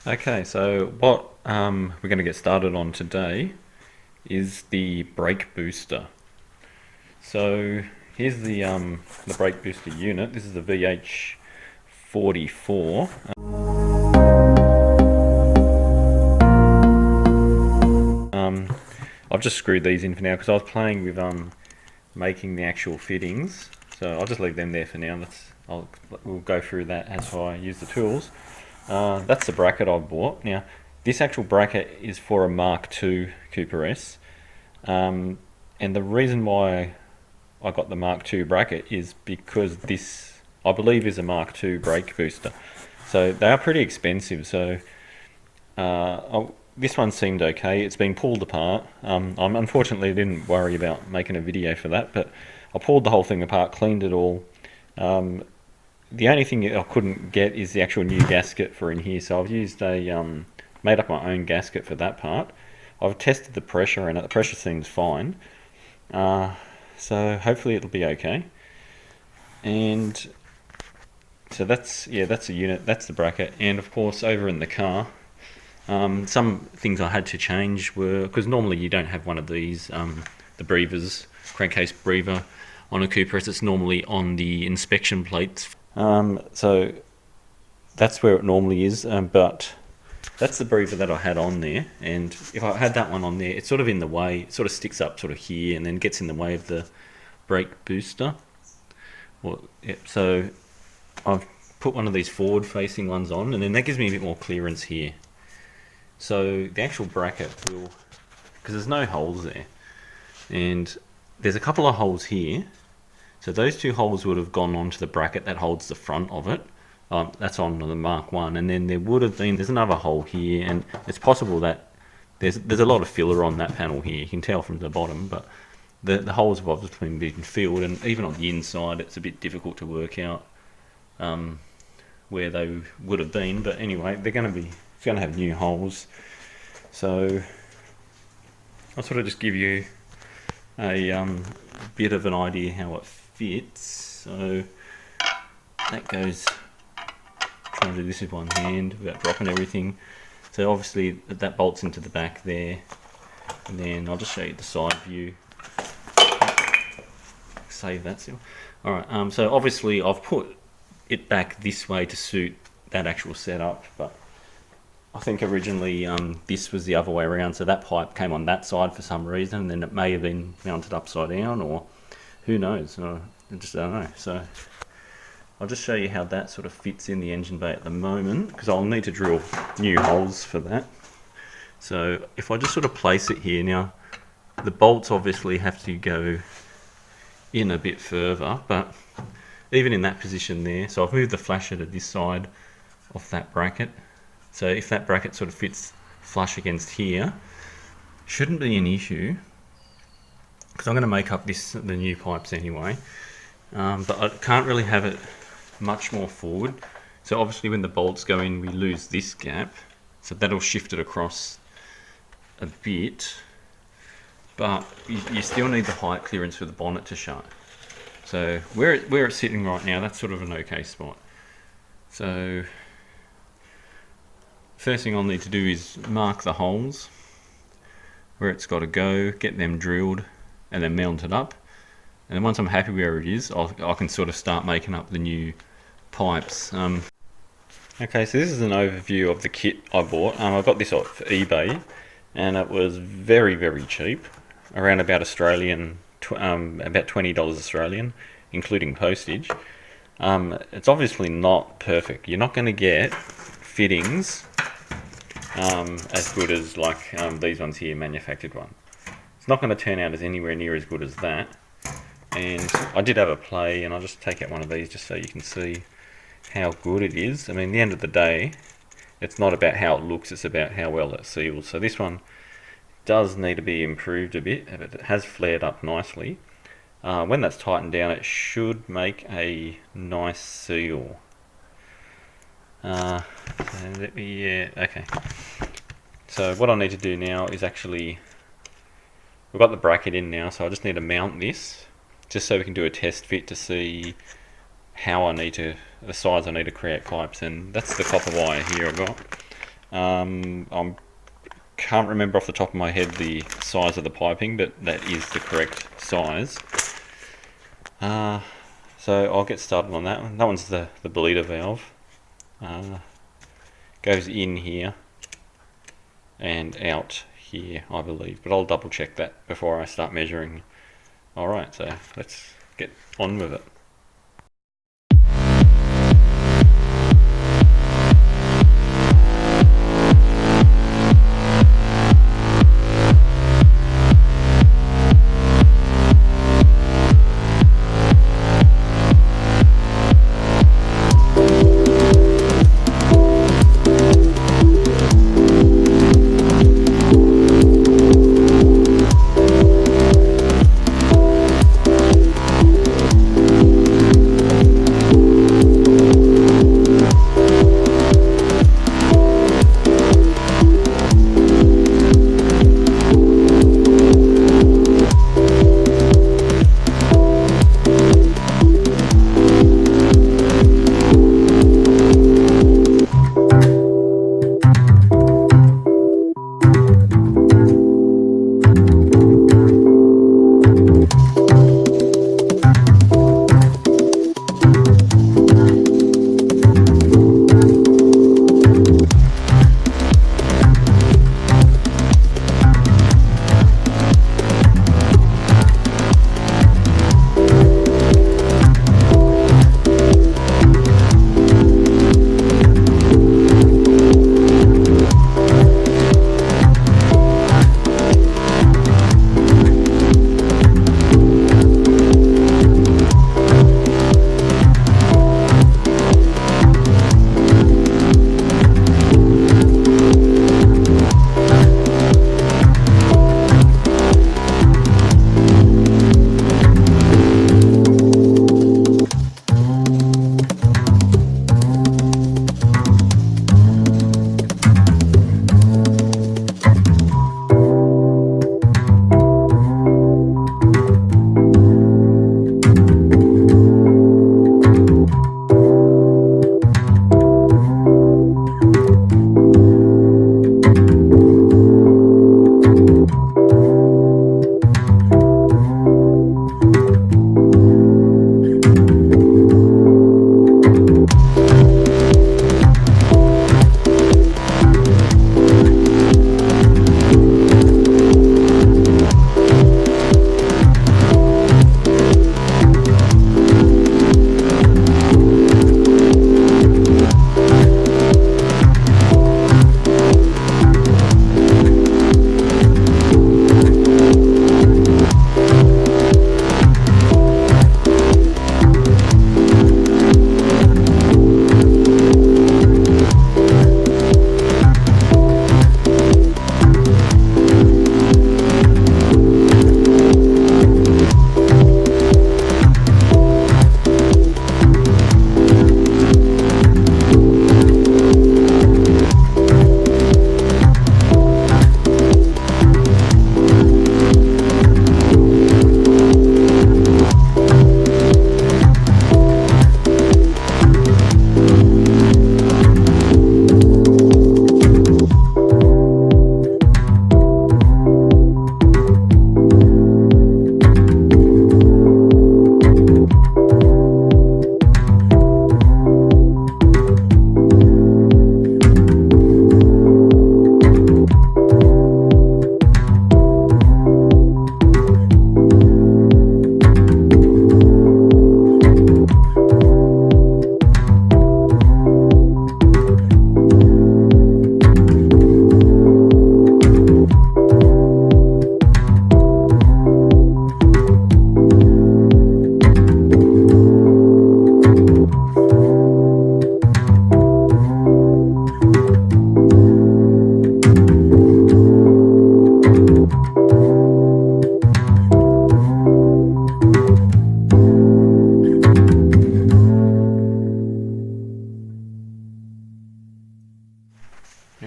Okay, so what we're going to get started on today is the brake booster. So here's the brake booster unit. This is the VH44. I've just screwed these in for now because I was playing with making the actual fittings. So I'll just leave them there for now. We'll go through that as I use the tools. That's the bracket I bought. Now, this actual bracket is for a Mark II Cooper S. And the reason why I got the Mark II bracket is because this, I believe, is a Mark II brake booster. So they are pretty expensive. So this one seemed okay. It's been pulled apart. Unfortunately didn't worry about making a video for that, but I pulled the whole thing apart, cleaned it all. The only thing I couldn't get is the actual new gasket for in here, so I've used made up my own gasket for that part. I've tested the pressure and the pressure seems fine, so hopefully it'll be okay. And so that's a unit, that's the bracket, and of course over in the car, some things I had to change were, because normally you don't have one of these, the breathers, crankcase breather on a Cooper S. It's normally on the inspection plates. So that's where it normally is, but that's the breather that I had on there, and if I had that one on there, it's sort of in the way, it sort of sticks up sort of here and then gets in the way of the brake booster. So I've put one of these forward facing ones on, and then that gives me a bit more clearance here. So the actual bracket will, because there's no holes there, and there's a couple of holes here, so those two holes would have gone onto the bracket that holds the front of it. That's on the Mark 1, and then there's another hole here, and it's possible that there's a lot of filler on that panel here. You can tell from the bottom, but the holes have obviously been filled, and even on the inside it's a bit difficult to work out where they would have been. But anyway, it's going to have new holes, so I'll sort of just give you a bit of an idea how it fits. So that goes, trying to do this with one hand without dropping everything. So obviously that bolts into the back there, and then I'll just show you the side view. Save that still. Alright, so obviously I've put it back this way to suit that actual setup, but I think originally this was the other way around, so that pipe came on that side for some reason, and then it may have been mounted upside down, or who knows, I just don't know. So I'll just show you how that sort of fits in the engine bay at the moment, because I'll need to drill new holes for that. So if I just sort of place it here, now the bolts obviously have to go in a bit further, but even in that position there, so I've moved the flasher to this side of that bracket. So if that bracket sort of fits flush against here, shouldn't be an issue, because I'm going to make up the new pipes anyway. But I can't really have it much more forward. So obviously when the bolts go in, we lose this gap, so that'll shift it across a bit. But you still need the height clearance for the bonnet to shut. So where it's sitting right now, that's sort of an okay spot. So first thing I'll need to do is mark the holes where it's got to go, get them drilled, and then mount it up. And then once I'm happy where it is, I can sort of start making up the new pipes. Okay, so this is an overview of the kit I bought. I got this off eBay, and it was very, very cheap, around about Australian, about $20 Australian, including postage. It's obviously not perfect. You're not going to get fittings as good as like these ones here, manufactured one. It's not going to turn out as anywhere near as good as that. And I did have a play, and I'll just take out one of these just so you can see how good it is. I mean, at the end of the day, it's not about how it looks, it's about how well it seals. So this one does need to be improved a bit, but it has flared up nicely. When that's tightened down, it should make a nice seal. Okay. So what I need to do now is actually, we've got the bracket in now, so I just need to mount this, just so we can do a test fit to see how the size I need to create pipes, and that's the copper wire here I've got. I can't remember off the top of my head the size of the piping, but that is the correct size. So I'll get started on that one. That one's the bleeder valve. Goes in here and out here, I believe, but I'll double check that before I start measuring. Alright, so let's get on with it.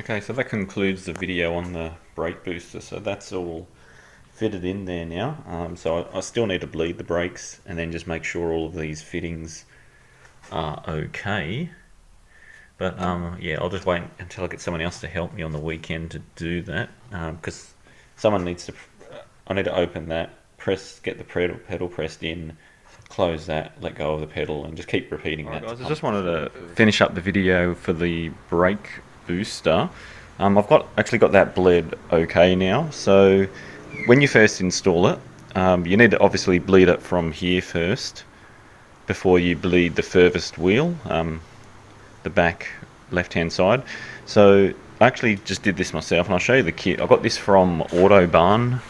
Okay, so that concludes the video on the brake booster. So that's all fitted in there now. So I still need to bleed the brakes and then just make sure all of these fittings are okay. But yeah, I'll just wait until I get someone else to help me on the weekend to do that, because someone needs to. I need to open that, get the pedal pressed in, close that, let go of the pedal, and just keep repeating that. Guys, I just wanted to finish up the video for the brake booster. I've actually got that bled okay now. So when you first install it, you need to obviously bleed it from here first before you bleed the furthest wheel, the back left hand side. So I actually just did this myself, and I'll show you the kit. I got this from Autobarn.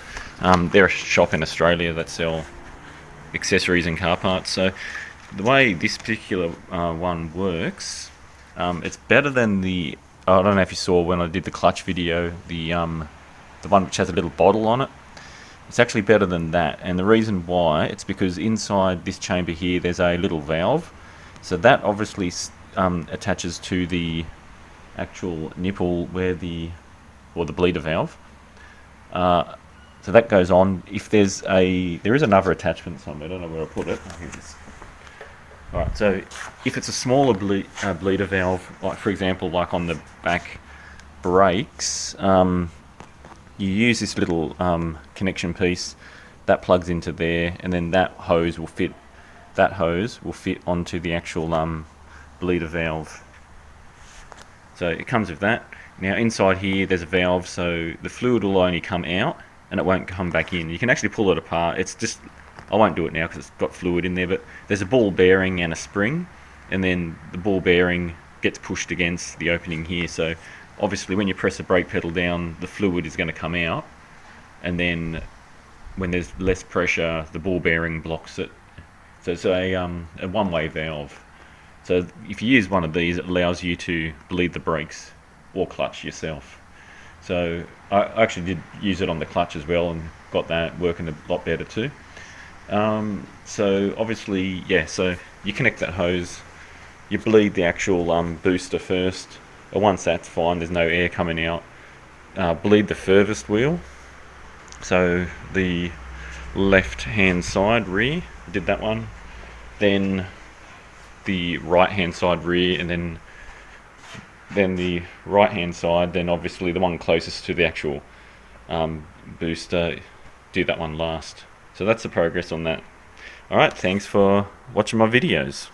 They're a shop in Australia that sell accessories and car parts. So the way this particular one works, it's better than the, I don't know if you saw when I did the clutch video, the one which has a little bottle on it. It's actually better than that, and the reason why, it's because inside this chamber here there's a little valve, so that obviously attaches to the actual nipple where the bleeder valve. So that goes on. If there is another attachment somewhere, I don't know where I put it. Here it is. Alright, so if it's a smaller bleeder valve, like for example, like on the back brakes, you use this little connection piece that plugs into there, and then that hose will fit onto the actual bleeder valve. So it comes with that. Now inside here there's a valve, so the fluid will only come out and it won't come back in. You can actually pull it apart. It's just, I won't do it now because it's got fluid in there, but there's a ball bearing and a spring, and then the ball bearing gets pushed against the opening here. So obviously when you press the brake pedal down, the fluid is going to come out, and then when there's less pressure, the ball bearing blocks it. So it's a one-way valve. So if you use one of these, it allows you to bleed the brakes or clutch yourself. So I actually did use it on the clutch as well, and got that working a lot better too. So obviously, yeah, so you connect that hose, you bleed the actual booster first, and once that's fine, there's no air coming out, bleed the furthest wheel, so the left hand side rear, did that one, then the right hand side rear, and then the right hand side, then obviously the one closest to the actual booster, do that one last. So that's the progress on that. Alright, thanks for watching my videos.